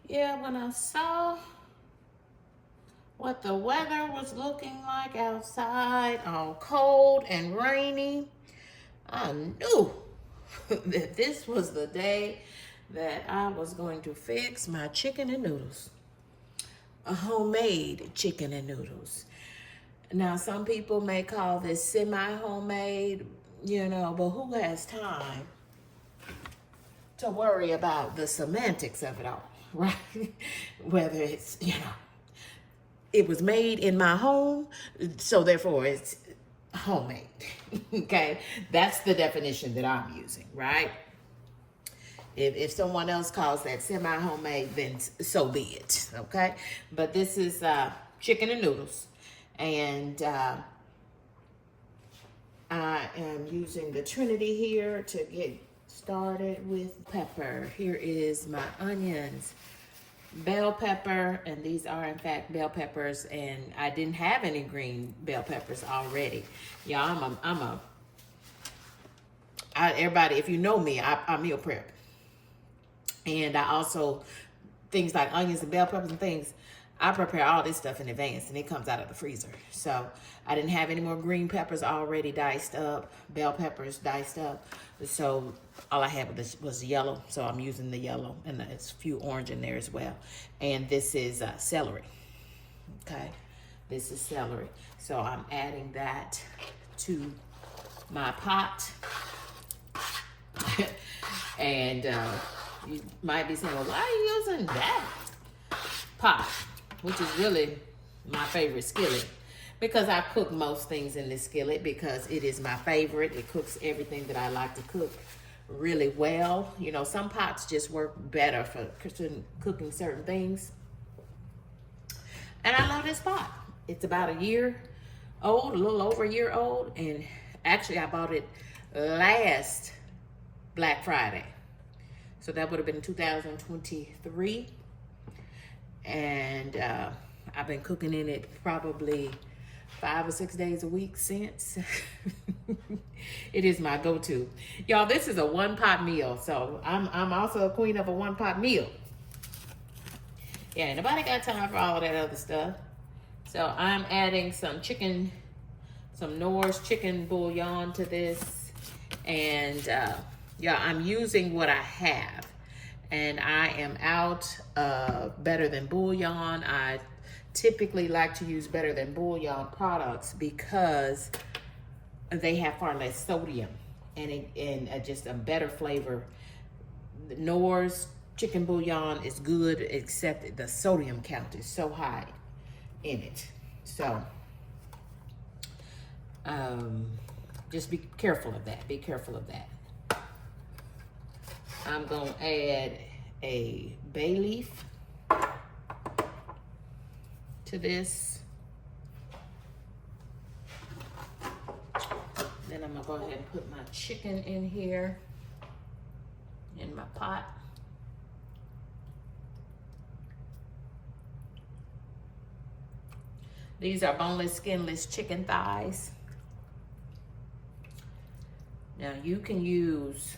Yeah, when I saw what the weather was looking like outside, all cold and rainy, I knew that this was the day that I was going to fix my chicken and noodles. A homemade chicken and noodles. Now, some people may call this semi-homemade, but who has time to worry about the semantics of it all, right? Whether it's, it was made in my home, so therefore it's homemade. Okay, that's the definition that I'm using, right? If someone else calls that semi-homemade, then so be it, okay? But this is chicken and noodles, and I am using the Trinity here to get started with pepper. Here is my onions, bell pepper, and these are in fact bell peppers, and I didn't have any green bell peppers already. Y'all, everybody, if you know me, I meal prep. And I also, things like onions and bell peppers and things, I prepare all this stuff in advance and it comes out of the freezer. So I didn't have any more green peppers already diced up, bell peppers diced up. So all I had was yellow. So I'm using the yellow, and there's a few orange in there as well. And this is celery. Okay, this is celery. So I'm adding that to my pot. And you might be saying, well, why are you using that pot? Which is really my favorite skillet. Because I cook most things in this skillet because it is my favorite. It cooks everything that I like to cook really well. Some pots just work better for cooking certain things. And I love this pot. It's about a year old, a little over a year old. And actually I bought it last Black Friday. So that would have been 2023. And I've been cooking in it probably 5 or 6 days a week since. It is my go-to. Y'all, this is a one-pot meal. So I'm also a queen of a one-pot meal. Yeah, nobody got time for all that other stuff. So I'm adding some Noor's chicken bouillon to this. And yeah, I'm using what I have. And I am out of Better Than Bouillon. I typically like to use Better Than Bouillon products because they have far less sodium and just a better flavor. Noor's chicken bouillon is good, except the sodium count is so high in it. So just be careful of that. Be careful of that. I'm going to add a bay leaf to this. Then I'm going to go ahead and put my chicken in here in my pot. These are boneless, skinless chicken thighs. Now you can use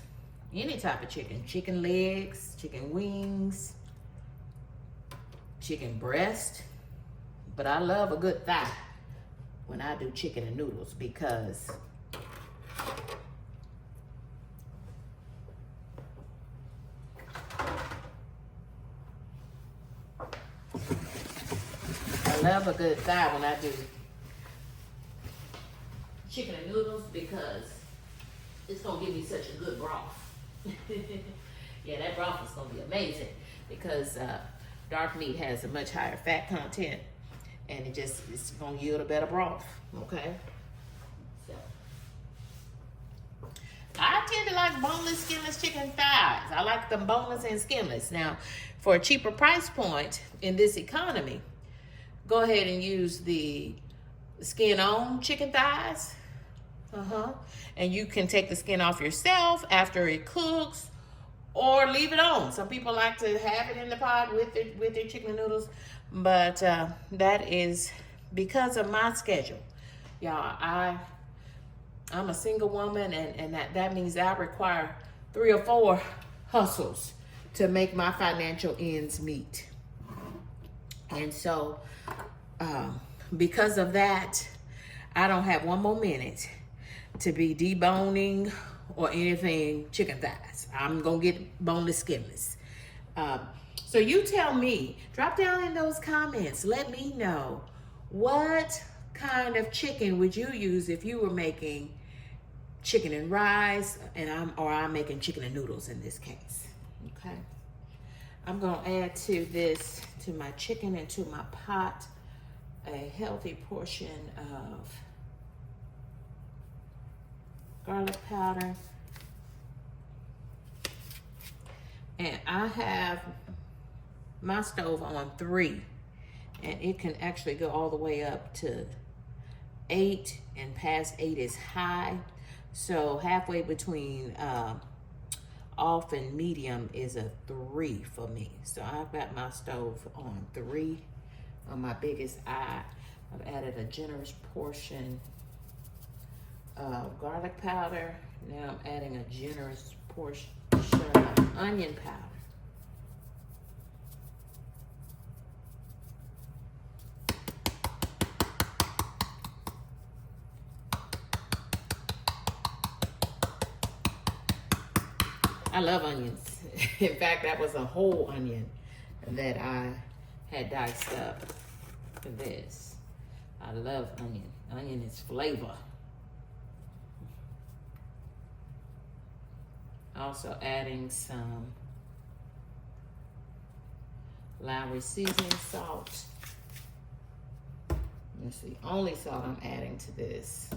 any type of chicken legs, chicken wings, chicken breast, but I love a good thigh when I do chicken and noodles because I love a good thigh when I do chicken and noodles because it's gonna give me such a good broth. Yeah, that broth is gonna be amazing because dark meat has a much higher fat content, and it's gonna yield a better broth. Okay, so I tend to like boneless, skinless chicken thighs. I like them boneless and skinless. Now, for a cheaper price point in this economy, go ahead and use the skin-on chicken thighs. And you can take the skin off yourself after it cooks, or leave it on. Some people like to have it in the pot with their chicken noodles, but that is because of my schedule. Y'all, I'm a single woman, and that means I require 3 or 4 hustles to make my financial ends meet. And so, because of that, I don't have one more minute to be deboning or anything chicken thighs. I'm gonna get boneless, skinless. So you tell me, drop down in those comments, let me know what kind of chicken would you use if you were making chicken and rice, and I'm making chicken and noodles in this case. Okay. I'm gonna add to my chicken and to my pot a healthy portion of garlic powder. And I have my stove on 3, and it can actually go all the way up to 8, and past 8 is high. So halfway between off and medium is a 3 for me. So I've got my stove on 3 on my biggest eye. I've added a generous portion of garlic powder. Now I'm adding a generous portion of onion powder. I love onions. In fact, that was a whole onion that I had diced up for this. I love onion. Onion is flavor. Also adding some Lowry seasoning salt. That's the only salt I'm adding to this.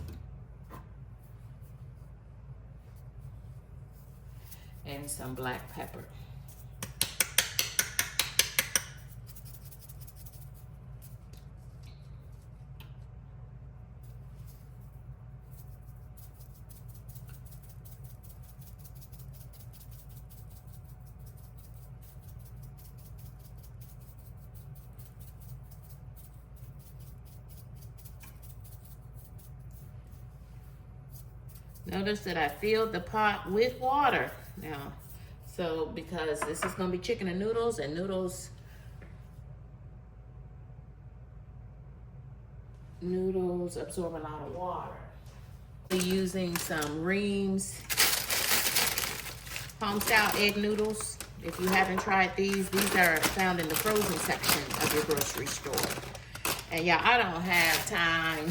And some black pepper. Notice that I filled the pot with water now. So because this is gonna be chicken and noodles absorb a lot of water. We're using some Ream's homestyle egg noodles. If you haven't tried these are found in the frozen section of your grocery store. And yeah, I don't have time.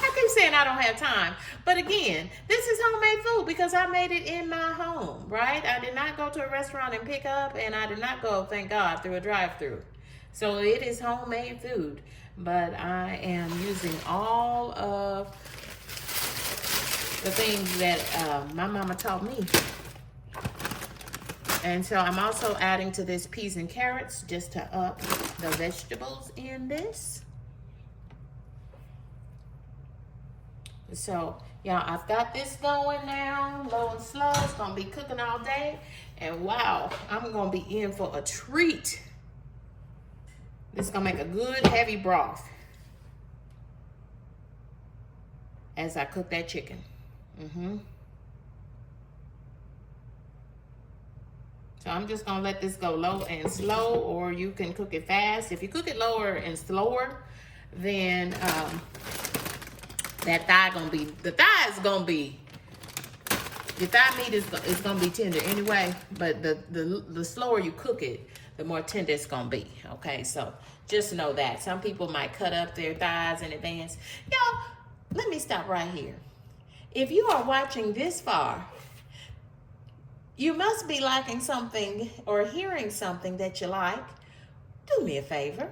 I keep saying I don't have time, but again, this is homemade food because I made it in my home, right? I did not go to a restaurant and pick up, and I did not go, thank God, through a drive-through. So it is homemade food, but I am using all of the things that my mama taught me. And so I'm also adding to this peas and carrots just to up the vegetables in this. So, y'all, I've got this going now, low and slow. It's gonna be cooking all day. And wow, I'm gonna be in for a treat. This is gonna make a good heavy broth as I cook that chicken. So I'm just gonna let this go low and slow, or you can cook it fast. If you cook it lower and slower, then the thigh meat is gonna be tender anyway, but the slower you cook it, the more tender it's gonna be. Okay, so just know that. Some people might cut up their thighs in advance. Y'all, let me stop right here. If you are watching this far, you must be liking something or hearing something that you like. Do me a favor.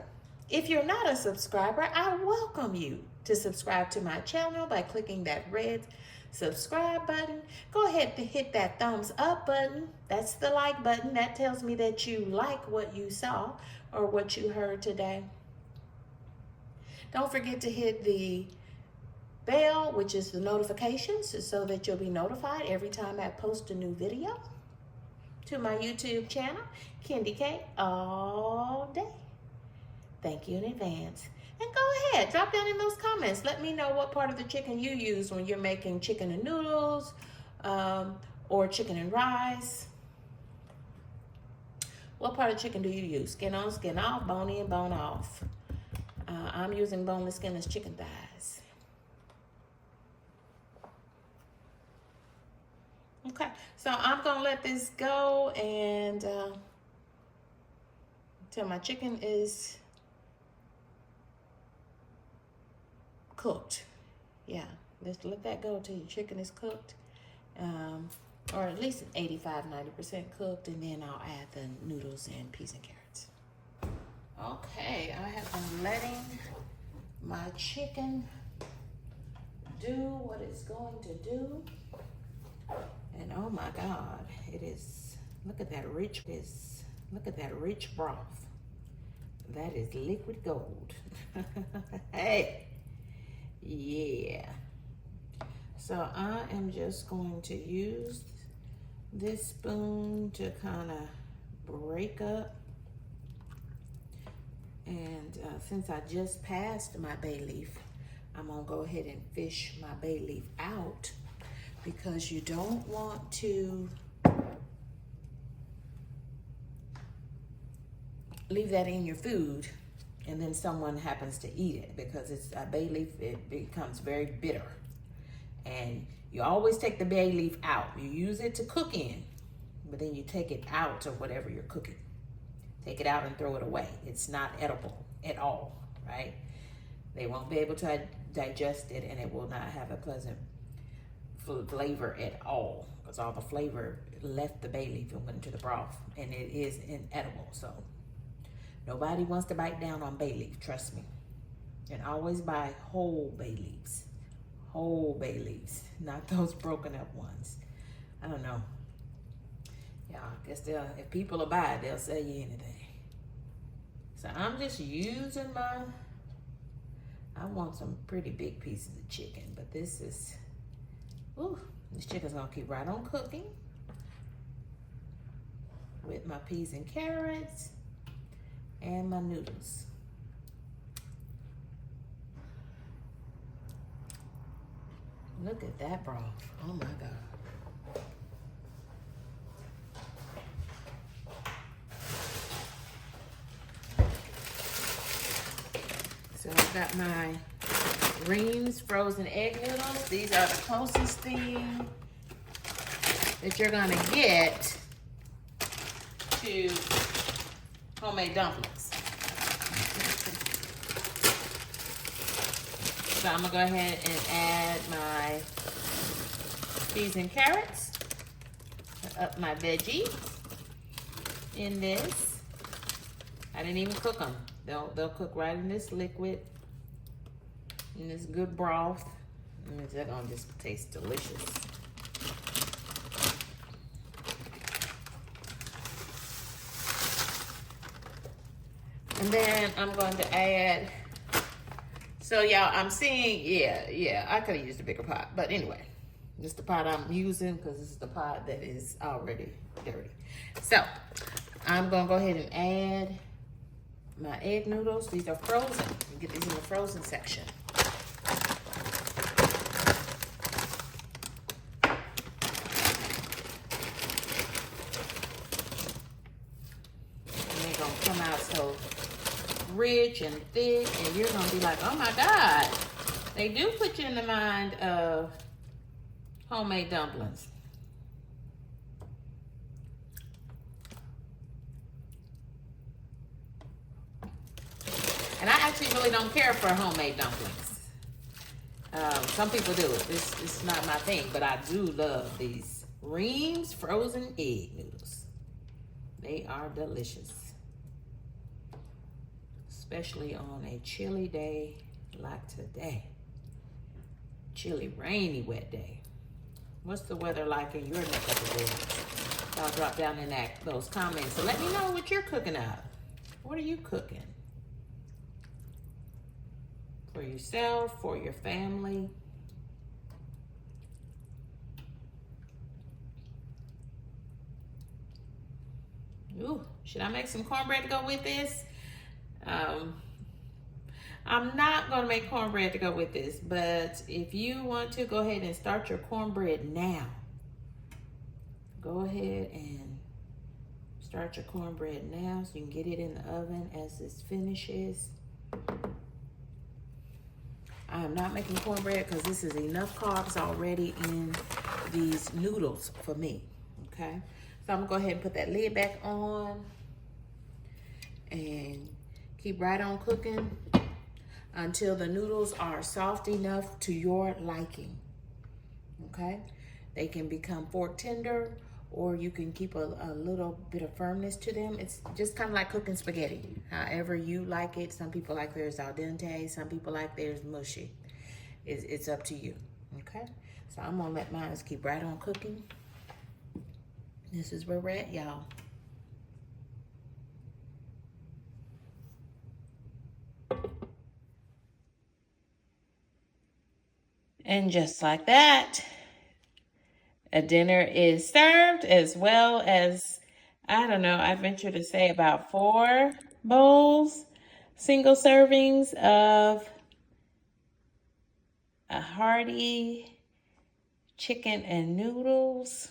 If you're not a subscriber, I welcome you to subscribe to my channel by clicking that red subscribe button. Go ahead and hit that thumbs up button. That's the like button. That tells me that you like what you saw or what you heard today. Don't forget to hit the bell, which is the notifications, so that you'll be notified every time I post a new video to my YouTube channel, Kendi K All Day. Thank you in advance. And go ahead, drop down in those comments. Let me know what part of the chicken you use when you're making chicken and noodles or chicken and rice. What part of chicken do you use? Skin on, skin off, bone in, bone off. I'm using boneless, skinless chicken thighs. Okay, so I'm gonna let this go and till my chicken is cooked. Yeah, let's let that go till your chicken is cooked. Or at least 85–90% cooked, and then I'll add the noodles and peas and carrots. Okay, I have been letting my chicken do what it's going to do. And oh my God, it is, look at that rich broth. That is liquid gold. Hey, yeah. So I am just going to use this spoon to kind of break up. And since I just passed my bay leaf, I'm gonna go ahead and fish my bay leaf out, because you don't want to leave that in your food and then someone happens to eat it, because it's a bay leaf, it becomes very bitter. And you always take the bay leaf out. You use it to cook in, but then you take it out of whatever you're cooking. Take it out and throw it away. It's not edible at all, right? They won't be able to digest it, and it will not have a pleasant flavor at all, because all the flavor left the bay leaf and went into the broth, and it is inedible. So nobody wants to bite down on bay leaf, trust me. And always buy whole bay leaves. Whole bay leaves, not those broken up ones. I don't know. Yeah, I guess if people will buy it, they'll sell you anything. So I'm just using I want some pretty big pieces of chicken, but this chicken's gonna keep right on cooking with my peas and carrots and my noodles. Look at that broth. Oh my God. So I've got my Reams frozen egg noodles. These are the closest thing that you're gonna get to homemade dumplings. So I'm gonna go ahead and add my peas and carrots, up my veggies in this. I didn't even cook them. They'll cook right in this liquid, in this good broth, and they're gonna just taste delicious. And then I'm going to add, so y'all, I'm seeing, yeah, I could have used a bigger pot, but anyway, this is the pot I'm using because this is the pot that is already dirty. So I'm gonna go ahead and add my egg noodles. These are frozen. You get these in the frozen section. And they're gonna come out so rich and thick, and you're gonna be like, oh my God. They do put you in the mind of homemade dumplings. And I actually really don't care for homemade dumplings. Some people do it. This is not my thing, but I do love these Reams frozen egg noodles. They are delicious. Especially on a chilly day like today. Chilly, rainy, wet day. What's the weather like in your neck of the woods? Y'all drop down in those comments. So let me know what you're cooking up. What are you cooking? For yourself, for your family. Ooh, should I make some cornbread to go with this? I'm not gonna make cornbread to go with this, but if you want to, go ahead and start your cornbread now. Go ahead and Start your cornbread now so you can get it in the oven as this finishes. I am not making cornbread because this is enough carbs already in these noodles for me, okay? So I'm gonna go ahead and put that lid back on and keep right on cooking until the noodles are soft enough to your liking, okay? They can become fork tender, or you can keep a little bit of firmness to them. It's just kind of like cooking spaghetti, however you like it. Some people like theirs al dente, some people like theirs mushy. It's up to you, okay? So I'm gonna let mine keep right on cooking. This is where we're at, y'all. And just like that, a dinner is served, as well as, I don't know, I venture to say about 4 bowls, single servings of a hearty chicken and noodles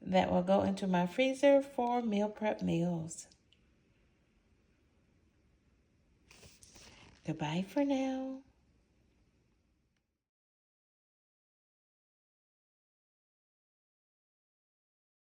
that will go into my freezer for meal prep meals. Goodbye for now.